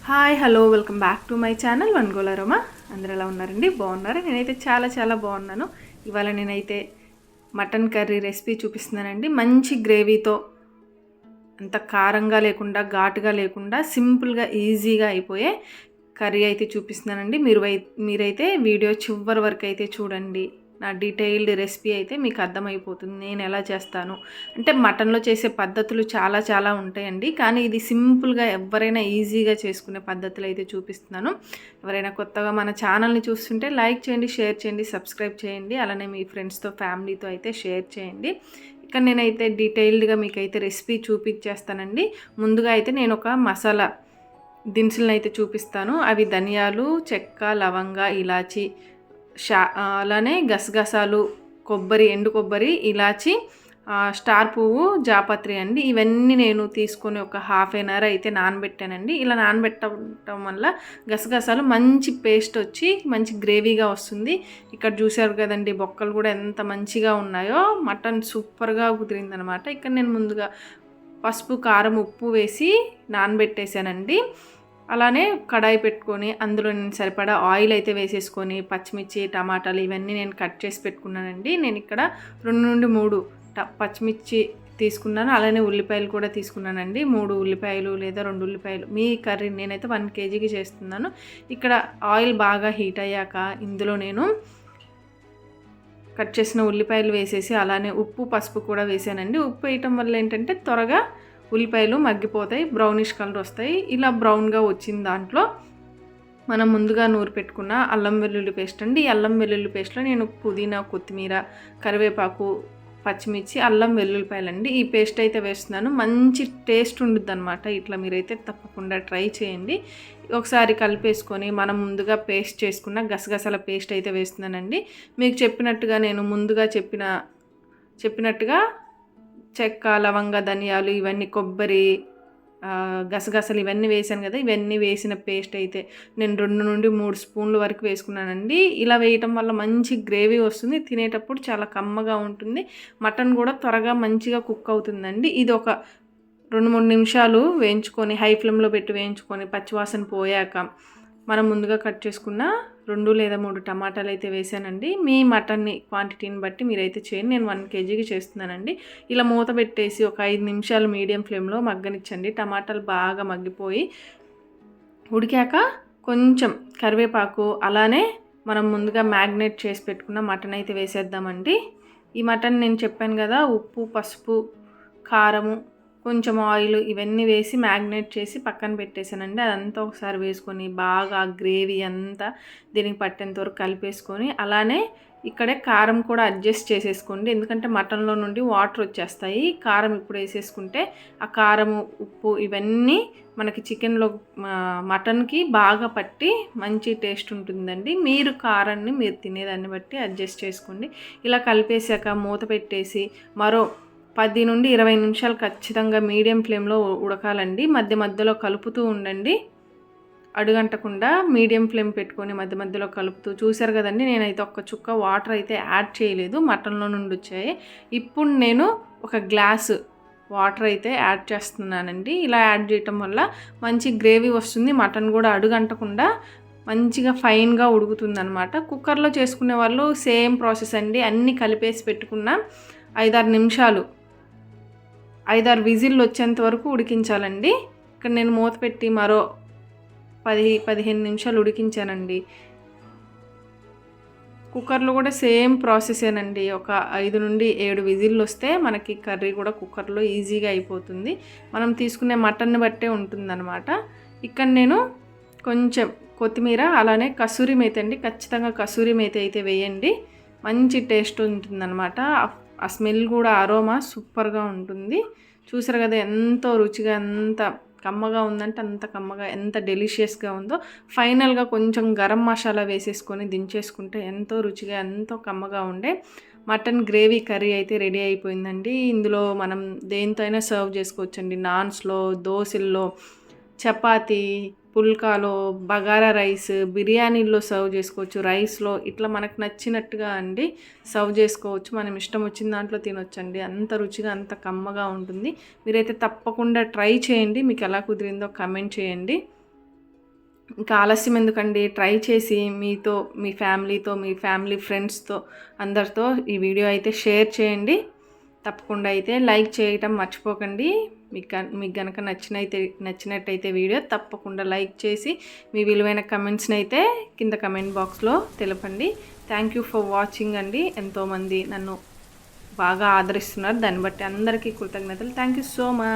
Hi hello welcome back to my channel వన్గోల రమ. అందరూ ఎలా ఉన్నారండి? బాగున్నారు. నేనైతే చాలా బాగున్నాను. ఇవాళ నేనైతే మటన్ కర్రీ రెసిపీ చూపిస్తున్నానండి. మంచి గ్రేవీతో, అంత కారంగా లేకుండా ఘాటుగా లేకుండా సింపుల్గా ఈజీగా అయిపోయే కర్రీ అయితే చూపిస్తున్నానండి. మీరైతే వీడియో చివరి వరకు అయితే చూడండి. నా డీటెయిల్డ్ రెసిపీ అయితే మీకు అర్థమైపోతుంది నేను ఎలా చేస్తాను. అంటే మటన్లో చేసే పద్ధతులు చాలా ఉంటాయండి, కానీ ఇది సింపుల్గా ఎవరైనా ఈజీగా చేసుకునే పద్ధతులు అయితే చూపిస్తున్నాను. ఎవరైనా కొత్తగా మన ఛానల్ని చూస్తుంటే లైక్ చేయండి, షేర్ చేయండి, సబ్స్క్రైబ్ చేయండి. అలానే మీ ఫ్రెండ్స్తో ఫ్యామిలీతో అయితే షేర్ చేయండి. ఇక్కడ నేనైతే డీటెయిల్డ్గా మీకైతే రెసిపీ చూపించేస్తానండి. ముందుగా అయితే నేను ఒక మసాలా దినుసులను అయితే చూపిస్తాను. అవి ధనియాలు, చెక్క, లవంగ, ఇలాచి, అలానే గసగసాలు, కొబ్బరి, ఎండు కొబ్బరి, ఇలాచి, స్టార్ పువ్వు, జాపత్రి అండి. ఇవన్నీ నేను తీసుకొని ఒక హాఫ్ ఎన్ అవర్ అయితే నానబెట్టానండి. ఇలా నానబెట్టడం వల్ల గసగసాలు మంచి పేస్ట్ వచ్చి మంచి గ్రేవీగా వస్తుంది. ఇక్కడ చూసారు కదండి, బొక్కలు కూడా ఎంత మంచిగా ఉన్నాయో. మటన్ సూపర్గా కుదిరిందనమాట. ఇక్కడ నేను ముందుగా పసుపు, కారం, ఉప్పు వేసి నానబెట్టేశానండి. అలానే కడాయి పెట్టుకొని అందులో నేను సరిపడా ఆయిల్ అయితే వేసేసుకొని పచ్చిమిర్చి, టమాటాలు ఇవన్నీ నేను కట్ చేసి పెట్టుకున్నానండి. నేను ఇక్కడ 2 నుండి 3 పచ్చిమిర్చి తీసుకున్నాను. అలానే ఉల్లిపాయలు కూడా తీసుకున్నానండి. 3 ఉల్లిపాయలు లేదా 2 ఉల్లిపాయలు, మీ కర్రీ. నేనైతే 1 kgకి చేస్తున్నాను. ఇక్కడ ఆయిల్ బాగా హీట్ అయ్యాక ఇందులో నేను కట్ చేసిన ఉల్లిపాయలు వేసేసి అలానే ఉప్పు, పసుపు కూడా వేసానండి. ఉప్పు వేయటం వల్ల ఏంటంటే త్వరగా ఉల్లిపాయలు మగ్గిపోతాయి, బ్రౌనిష్ కలర్ వస్తాయి. ఇలా బ్రౌన్గా వచ్చిన దాంట్లో మనం ముందుగా నూరు పెట్టుకున్న అల్లం వెల్లుల్లి పేస్ట్ అండి. ఈ అల్లం వెల్లుల్లి పేస్ట్లో నేను పుదీనా, కొత్తిమీర, కరివేపాకు, పచ్చిమిర్చి, అల్లం వెల్లుల్లిపాయలు అండి, ఈ పేస్ట్ అయితే వేస్తున్నాను. మంచి టేస్ట్ ఉంటుంది అనమాట. ఇట్లా మీరైతే తప్పకుండా ట్రై చేయండి. ఒకసారి కలిపేసుకొని మనం ముందుగా పేస్ట్ చేసుకున్న గసగసాల పేస్ట్ అయితే వేస్తున్నానండి. మీకు చెప్పినట్టుగా నేను ముందుగా చెప్పినట్టుగా చెక్క, లవంగ, ధనియాలు, ఇవన్నీ, కొబ్బరి, గసగసాలు ఇవన్నీ వేసాను కదా. ఇవన్నీ వేసిన పేస్ట్ అయితే నేను 2 నుండి 3 స్పూన్ల వరకు వేసుకున్నానండి. ఇలా వేయటం వల్ల మంచి గ్రేవీ వస్తుంది. తినేటప్పుడు చాలా కమ్మగా ఉంటుంది. మటన్ కూడా త్వరగా మంచిగా కుక్ అవుతుందండి. ఇది ఒక 2-3 నిమిషాలు వేయించుకొని, హై ఫ్లేమ్లో పెట్టి వేయించుకొని పచ్చివాసన పోయాక మనం ముందుగా కట్ చేసుకున్న 2 లేదా 3 టమాటాలు అయితే వేసానండి. మీ మటన్ని క్వాంటిటీని బట్టి మీరైతే చేయండి. నేను 1 kgకి చేస్తున్నానండి. ఇలా మూత పెట్టేసి ఒక 5 నిమిషాలు మీడియం ఫ్లేమ్లో మగ్గనిచ్చండి. టమాటాలు బాగా మగ్గిపోయి ఉడికాక కొంచెం కరివేపాకు, అలానే మనం ముందుగా మ్యాగ్నేట్ చేసి పెట్టుకున్న మటన్ అయితే వేసేద్దామండి. ఈ మటన్ నేను చెప్పాను కదా, ఉప్పు, పసుపు, కారము, కొంచెం ఆయిల్ ఇవన్నీ వేసి మ్యాగ్నేట్ చేసి పక్కన పెట్టేసానండి. అదంతా ఒకసారి వేసుకొని బాగా గ్రేవీ అంతా దీనికి పట్టేంత వరకు కలిపేసుకొని, అలానే ఇక్కడే కారం కూడా అడ్జస్ట్ చేసేసుకోండి. ఎందుకంటే మటన్లో నుండి వాటర్ వచ్చేస్తాయి. కారం ఇప్పుడు వేసేసుకుంటే ఆ కారము, ఉప్పు ఇవన్నీ మనకి చికెన్లో, మటన్కి బాగా పట్టి మంచి టేస్ట్ ఉంటుందండి. మీరు కారాన్ని మీరు తినేదాన్ని బట్టి అడ్జస్ట్ చేసుకోండి. ఇలా కలిపేసాక మూత పెట్టేసి మరో 10 నుండి 20 నిమిషాలు ఖచ్చితంగా మీడియం ఫ్లేమ్లో ఉడకాలండి. మధ్యలో కలుపుతూ ఉండండి, అడుగంటకుండా మీడియం ఫ్లేమ్ పెట్టుకొని మధ్యలో కలుపుతూ. చూసారు కదండి, నేనైతే ఒక్క చుక్క వాటర్ అయితే యాడ్ చేయలేదు, మటన్లో నుండి వచ్చాయి. ఇప్పుడు నేను ఒక గ్లాసు వాటర్ అయితే యాడ్ చేస్తున్నానండి. ఇలా యాడ్ చేయటం వల్ల మంచి గ్రేవీ వస్తుంది. మటన్ కూడా అడుగంటకుండా మంచిగా ఫైన్గా ఉడుకుతుందనమాట. కుక్కర్లో చేసుకునే వాళ్ళు సేమ్ ప్రాసెస్ అండి. అన్నీ కలిపేసి పెట్టుకున్న 5-6 నిమిషాలు, 5-6 విజిల్లు వచ్చేంత వరకు ఉడికించాలండి. ఇక్కడ నేను మూత పెట్టి మరో 10-15 నిమిషాలు ఉడికించానండి. కుక్కర్లో కూడా సేమ్ ప్రాసెసేనండి. ఒక 5 నుండి 7 విజిల్లు వస్తే మనకి కర్రీ కూడా కుక్కర్లో ఈజీగా అయిపోతుంది. మనం తీసుకునే మటన్ని బట్టే ఉంటుందన్నమాట. ఇక్కడ నేను కొంచెం కొత్తిమీర, అలానే కసూరి మేతి అండి, ఖచ్చితంగా కసూరి మేతి అయితే వేయండి. మంచి టేస్ట్ ఉంటుందన్నమాట. ఆ స్మెల్ కూడా, అరోమా సూపర్గా ఉంటుంది. చూసారు కదా ఎంతో రుచిగా, ఎంత కమ్మగా ఉందంటే అంత కమ్మగా, ఎంత డెలిషియస్గా ఉందో. ఫైనల్గా కొంచెం గరం మసాలా వేసేసుకొని దించేసుకుంటే ఎంతో రుచిగా, ఎంతో కమ్మగా ఉండే మటన్ గ్రేవీ కర్రీ అయితే రెడీ అయిపోయిందండి. ఇందులో మనం దేంతో అయినా సర్వ్ చేసుకోవచ్చండి. నాన్స్లో, దోశల్లో, చపాతీ, పుల్కాలో, బగారా రైస్, బిర్యానీల్లో సర్వ్ చేసుకోవచ్చు, రైస్లో, ఇట్లా మనకు నచ్చినట్టుగా అండి సర్వ్ చేసుకోవచ్చు. మనం ఇష్టం వచ్చిన దాంట్లో తినొచ్చండి. అంత రుచిగా, అంత కమ్మగా ఉంటుంది. మీరైతే తప్పకుండా ట్రై చేయండి. మీకు ఎలా కుదిరిందో కమెంట్ చేయండి. ఇంకా ఆలస్యం ఎందుకండి, ట్రై చేసి మీతో, మీ ఫ్యామిలీతో, మీ ఫ్యామిలీ ఫ్రెండ్స్తో అందరితో ఈ వీడియో అయితే షేర్ చేయండి. తప్పకుండా అయితే లైక్ చేయటం మర్చిపోకండి. మీకు గనక నచ్చినట్టయితే వీడియో తప్పకుండా లైక్ చేసి మీ విలువైన కమెంట్స్ని అయితే కింద కమెంట్ బాక్స్లో తెలపండి. థ్యాంక్ యూ ఫర్ వాచింగ్ అండి. ఎంతోమంది నన్ను బాగా ఆదరిస్తున్నారు, దాన్ని బట్టి అందరికీ కృతజ్ఞతలు. Thank you so much.